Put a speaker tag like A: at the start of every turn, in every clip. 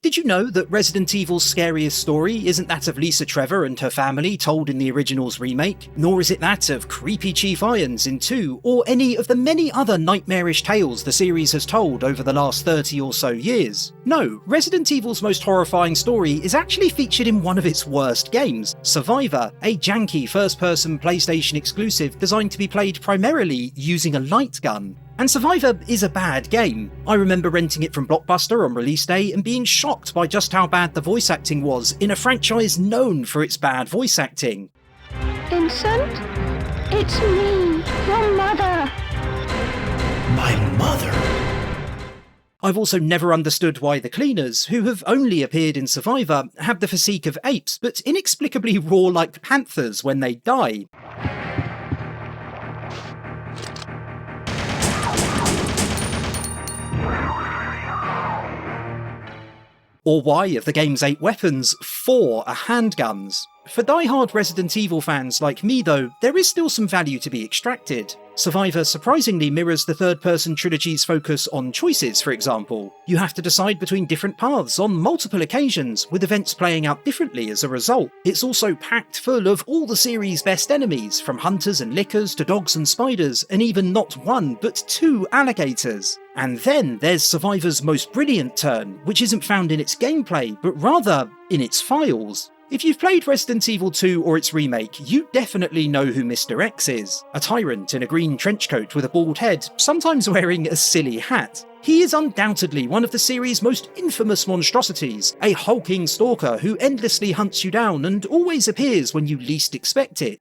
A: Did you know that Resident Evil's scariest story isn't that of Lisa Trevor and her family told in the original's remake, nor is it that of creepy Chief Irons in 2, or any of the many other nightmarish tales the series has told over the last 30 or so years? No, Resident Evil's most horrifying story is actually featured in one of its worst games, Survivor, a janky first-person PlayStation exclusive designed to be played primarily using a light gun. And Survivor is a bad game. I remember renting it from Blockbuster on release day and being shocked by just how bad the voice acting was in a franchise known for its bad voice acting.
B: Vincent? It's me, your mother.
C: My mother?
A: I've also never understood why the cleaners, who have only appeared in Survivor, have the physique of apes but inexplicably roar like panthers when they die. Or why, of the game's 8 weapons, 4 are handguns. For die-hard Resident Evil fans like me though, there is still some value to be extracted. Survivor surprisingly mirrors the third-person trilogy's focus on choices, for example. You have to decide between different paths on multiple occasions, with events playing out differently as a result. It's also packed full of all the series' best enemies, from hunters and lickers to dogs and spiders, and even not 1 but 2 alligators. And then there's Survivor's most brilliant turn, which isn't found in its gameplay, but rather in its files. If you've played Resident Evil 2 or its remake, you definitely know who Mr. X is. A tyrant in a green trench coat with a bald head, sometimes wearing a silly hat. He is undoubtedly one of the series' most infamous monstrosities, a hulking stalker who endlessly hunts you down and always appears when you least expect it.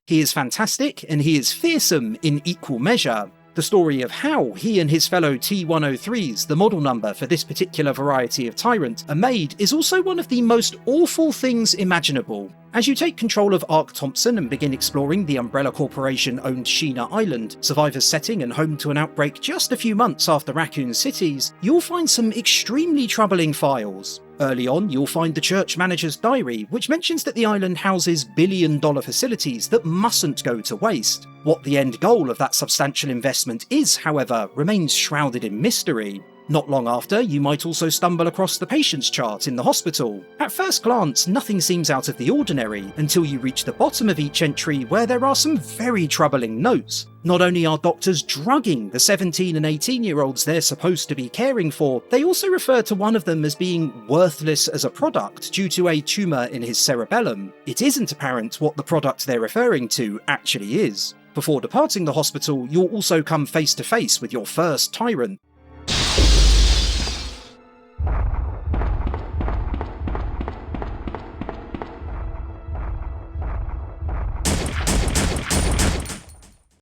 A: He is fantastic, and he is fearsome in equal measure. The story of how he and his fellow T-103s, the model number for this particular variety of tyrant, are made is also one of the most awful things imaginable. As you take control of Ark Thompson and begin exploring the Umbrella Corporation-owned Sheena Island, Survivor's setting and home to an outbreak just a few months after Raccoon Cities, you'll find some extremely troubling files. Early on, you'll find the church manager's diary, which mentions that the island houses billion-dollar facilities that mustn't go to waste. What the end goal of that substantial investment is, however, remains shrouded in mystery. Not long after, you might also stumble across the patient's chart in the hospital. At first glance, nothing seems out of the ordinary, until you reach the bottom of each entry where there are some very troubling notes. Not only are doctors drugging the 17 and 18-year-olds they're supposed to be caring for, they also refer to one of them as being worthless as a product due to a tumour in his cerebellum. It isn't apparent what the product they're referring to actually is. Before departing the hospital, you'll also come face to face with your first tyrant.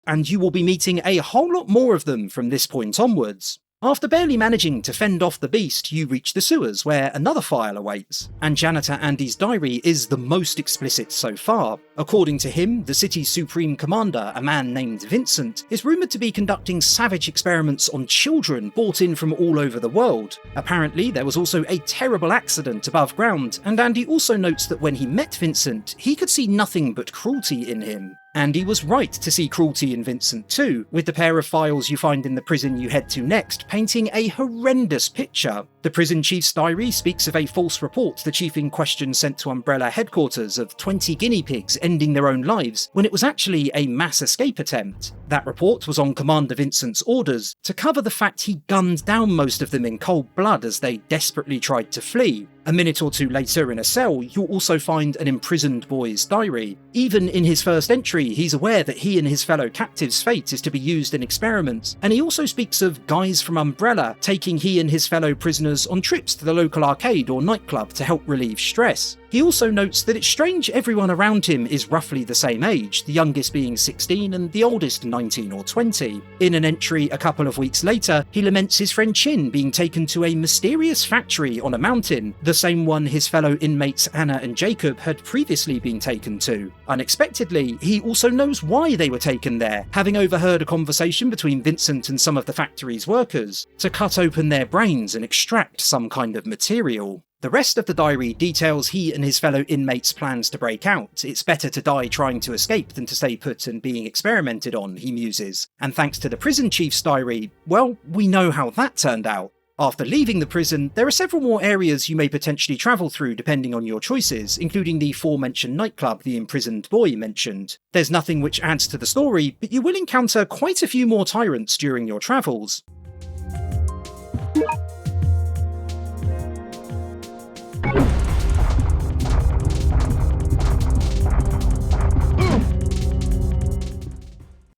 A: And you will be meeting a whole lot more of them from this point onwards. After barely managing to fend off the beast, you reach the sewers, where another file awaits. And Janitor Andy's diary is the most explicit so far. According to him, the city's supreme commander, a man named Vincent, is rumoured to be conducting savage experiments on children brought in from all over the world. Apparently, there was also a terrible accident above ground, and Andy also notes that when he met Vincent, he could see nothing but cruelty in him. Andy was right to see cruelty in Vincent too, with the pair of files you find in the prison you head to next painting a horrendous picture. The prison chief's diary speaks of a false report the chief in question sent to Umbrella headquarters of 20 guinea pigs ending their own lives, when it was actually a mass escape attempt. That report was on Commander Vincent's orders, to cover the fact he gunned down most of them in cold blood as they desperately tried to flee. A minute or two later in a cell, you'll also find an imprisoned boy's diary. Even in his first entry, he's aware that he and his fellow captives' fate is to be used in experiments, and he also speaks of guys from Umbrella taking he and his fellow prisoners on trips to the local arcade or nightclub to help relieve stress. He also notes that it's strange everyone around him is roughly the same age, the youngest being 16 and the oldest 19 or 20. In an entry a couple of weeks later, he laments his friend Chin being taken to a mysterious factory on a mountain, the same one his fellow inmates Anna and Jacob had previously been taken to. Unexpectedly, he also knows why they were taken there, having overheard a conversation between Vincent and some of the factory's workers, to cut open their brains and extract some kind of material. The rest of the diary details he and his fellow inmates' plans to break out. It's better to die trying to escape than to stay put and being experimented on, he muses. And thanks to the prison chief's diary, well, we know how that turned out. After leaving the prison, there are several more areas you may potentially travel through depending on your choices, including the aforementioned nightclub the imprisoned boy mentioned. There's nothing which adds to the story, but you will encounter quite a few more tyrants during your travels.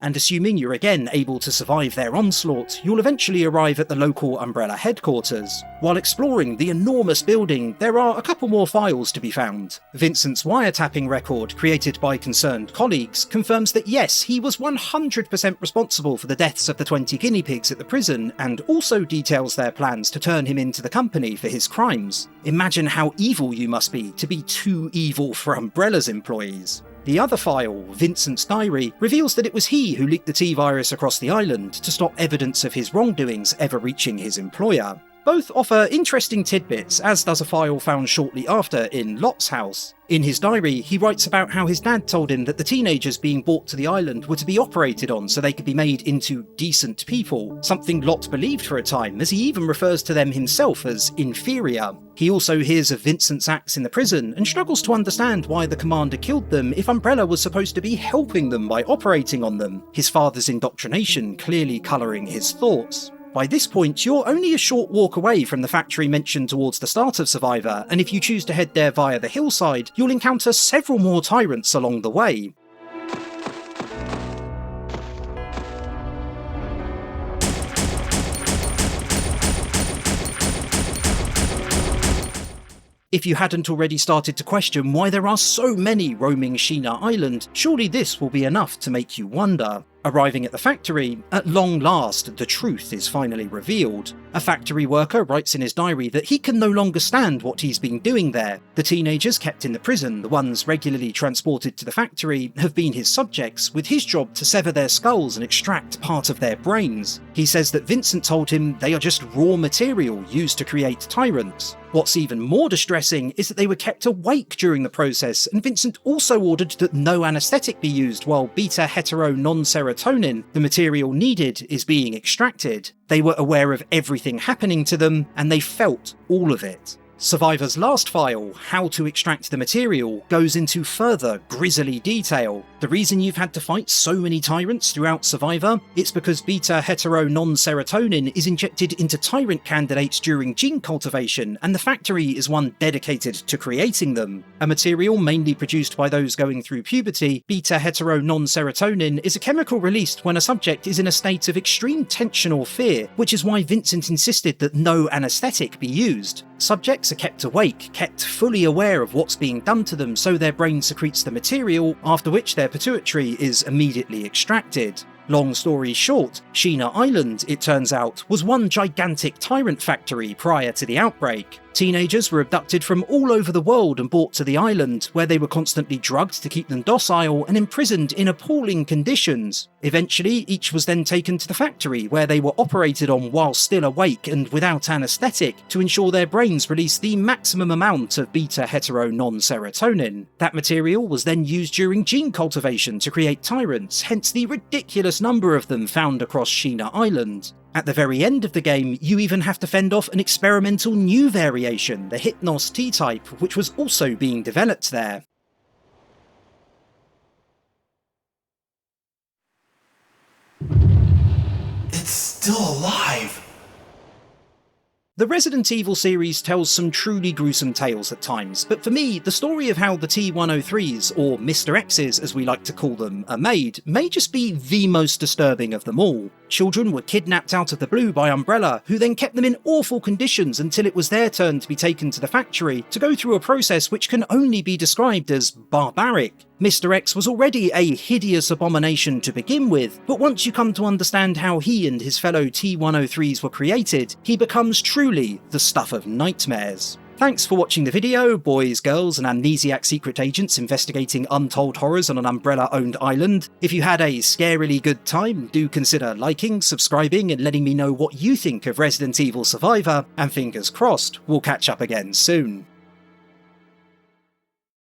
A: And assuming you're again able to survive their onslaught, you'll eventually arrive at the local Umbrella headquarters. While exploring the enormous building, there are a couple more files to be found. Vincent's wiretapping record, created by concerned colleagues, confirms that yes, he was 100% responsible for the deaths of the 20 guinea pigs at the prison, and also details their plans to turn him into the company for his crimes. Imagine how evil you must be to be too evil for Umbrella's employees. The other file, Vincent's diary, reveals that it was he who leaked the T-virus across the island to stop evidence of his wrongdoings ever reaching his employer. Both offer interesting tidbits, as does a file found shortly after in Lot's house. In his diary, he writes about how his dad told him that the teenagers being brought to the island were to be operated on so they could be made into decent people, something Lot believed for a time, as he even refers to them himself as inferior. He also hears of Vincent's acts in the prison and struggles to understand why the commander killed them if Umbrella was supposed to be helping them by operating on them, his father's indoctrination clearly colouring his thoughts. By this point, you're only a short walk away from the factory mentioned towards the start of Survivor, and if you choose to head there via the hillside, you'll encounter several more tyrants along the way. If you hadn't already started to question why there are so many roaming Sheena Island, surely this will be enough to make you wonder. Arriving at the factory, at long last, the truth is finally revealed. A factory worker writes in his diary that he can no longer stand what he's been doing there. The teenagers kept in the prison, the ones regularly transported to the factory, have been his subjects, with his job to sever their skulls and extract part of their brains. He says that Vincent told him they are just raw material used to create tyrants. What's even more distressing is that they were kept awake during the process, and Vincent also ordered that no anaesthetic be used while beta-hetero nonserotonin, the material needed, is being extracted. They were aware of everything happening to them, and they felt all of it. Survivor's last file, How to Extract the Material, goes into further grisly detail. The reason you've had to fight so many tyrants throughout Survivor, it's because beta-hetero non-serotonin is injected into tyrant candidates during gene cultivation, and the factory is one dedicated to creating them. A material mainly produced by those going through puberty, beta-hetero non-serotonin is a chemical released when a subject is in a state of extreme tension or fear, which is why Vincent insisted that no anaesthetic be used. Subjects are kept awake, kept fully aware of what's being done to them so their brain secretes the material, after which their pituitary is immediately extracted. Long story short, Sheena Island, it turns out, was one gigantic tyrant factory prior to the outbreak. Teenagers were abducted from all over the world and brought to the island, where they were constantly drugged to keep them docile and imprisoned in appalling conditions. Eventually, each was then taken to the factory, where they were operated on while still awake and without anaesthetic, to ensure their brains released the maximum amount of beta-hetero non-serotonin. That material was then used during gene cultivation to create tyrants, hence the ridiculous number of them found across Sheena Island. At the very end of the game, you even have to fend off an experimental new variation, the Hypnos T-type, which was also being developed there.
C: It's still alive.
A: The Resident Evil series tells some truly gruesome tales at times, but for me, the story of how the T-103s, or Mr. X's as we like to call them, are made may just be the most disturbing of them all. Children were kidnapped out of the blue by Umbrella, who then kept them in awful conditions until it was their turn to be taken to the factory to go through a process which can only be described as barbaric. Mr. X was already a hideous abomination to begin with, but once you come to understand how he and his fellow T-103s were created, he becomes truly the stuff of nightmares. Thanks for watching the video, boys, girls, and amnesiac secret agents investigating untold horrors on an Umbrella-owned island. If you had a scarily good time, do consider liking, subscribing, and letting me know what you think of Resident Evil Survivor, and fingers crossed, we'll catch up again soon.